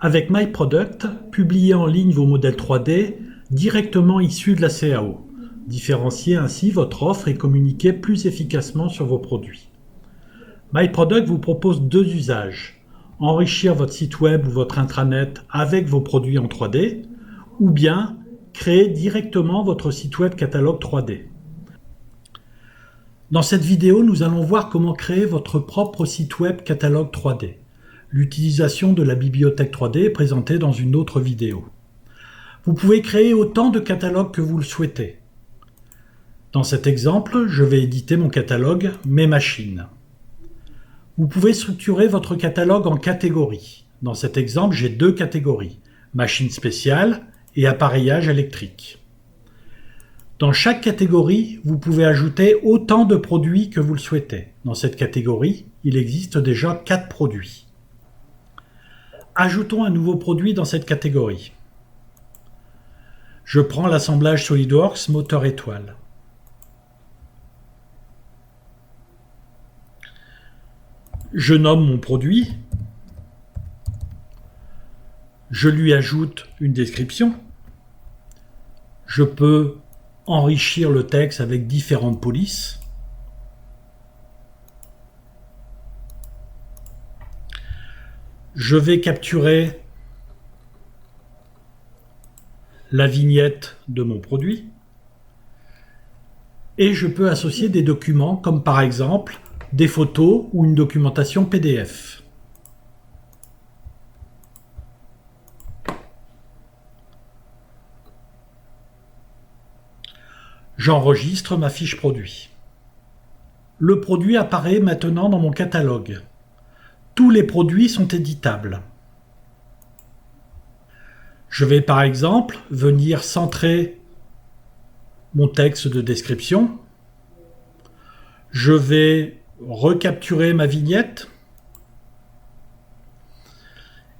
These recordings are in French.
Avec MyProduct, publiez en ligne vos modèles 3D directement issus de la CAO. Différenciez ainsi votre offre et communiquez plus efficacement sur vos produits. MyProduct vous propose deux usages. Enrichir votre site web ou votre intranet avec vos produits en 3D, ou bien créer directement votre site web catalogue 3D. Dans cette vidéo, nous allons voir comment créer votre propre site web catalogue 3D. L'utilisation de la bibliothèque 3D est présentée dans une autre vidéo. Vous pouvez créer autant de catalogues que vous le souhaitez. Dans cet exemple, je vais éditer mon catalogue « Mes machines ». Vous pouvez structurer votre catalogue en catégories. Dans cet exemple, j'ai deux catégories, machines spéciales et appareillage électrique. Dans chaque catégorie, vous pouvez ajouter autant de produits que vous le souhaitez. Dans cette catégorie, il existe déjà 4 produits. Ajoutons un nouveau produit dans cette catégorie. Je prends l'assemblage SolidWorks moteur étoile. Je nomme mon produit. Je lui ajoute une description. Je peux enrichir le texte avec différentes polices. Je vais capturer la vignette de mon produit et je peux associer des documents comme par exemple des photos ou une documentation PDF. J'enregistre ma fiche produit. Le produit apparaît maintenant dans mon catalogue. Tous les produits sont éditables. Je vais par exemple venir centrer mon texte de description. Je vais recapturer ma vignette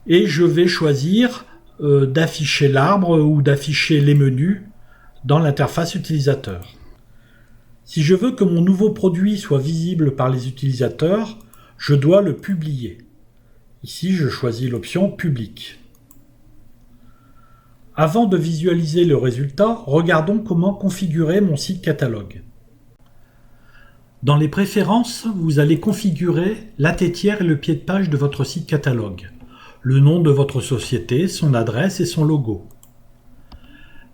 et je vais choisir d'afficher l'arbre ou d'afficher les menus dans l'interface utilisateur. Si je veux que mon nouveau produit soit visible par les utilisateurs, je dois le publier. Ici, je choisis l'option Public. Avant de visualiser le résultat, regardons comment configurer mon site catalogue. Dans les préférences, vous allez configurer la têtière et le pied de page de votre site catalogue, le nom de votre société, son adresse et son logo,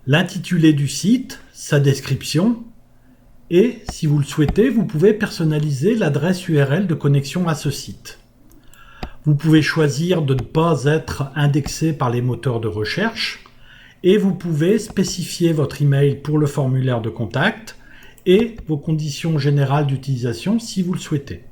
l'intitulé du site, sa description, et, si vous le souhaitez, vous pouvez personnaliser l'adresse URL de connexion à ce site. Vous pouvez choisir de ne pas être indexé par les moteurs de recherche et vous pouvez spécifier votre email pour le formulaire de contact et vos conditions générales d'utilisation si vous le souhaitez.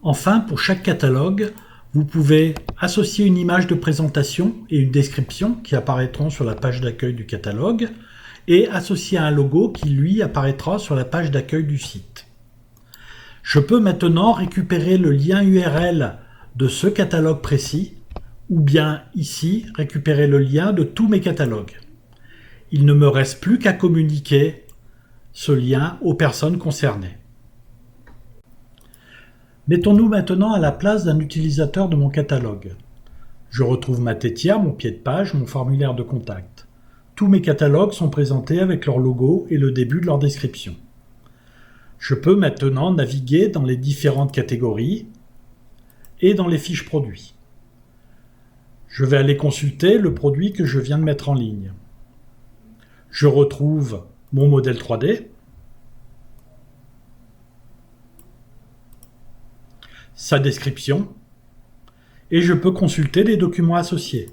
Enfin, pour chaque catalogue, vous pouvez associer une image de présentation et une description qui apparaîtront sur la page d'accueil du catalogue et associer un logo qui, lui, apparaîtra sur la page d'accueil du site. Je peux maintenant récupérer le lien URL de ce catalogue précis ou bien ici récupérer le lien de tous mes catalogues. Il ne me reste plus qu'à communiquer ce lien aux personnes concernées. Mettons-nous maintenant à la place d'un utilisateur de mon catalogue. Je retrouve ma têtière, mon pied de page, mon formulaire de contact. Tous mes catalogues sont présentés avec leur logo et le début de leur description. Je peux maintenant naviguer dans les différentes catégories et dans les fiches produits. Je vais aller consulter le produit que je viens de mettre en ligne. Je retrouve mon modèle 3D, sa description, et je peux consulter les documents associés.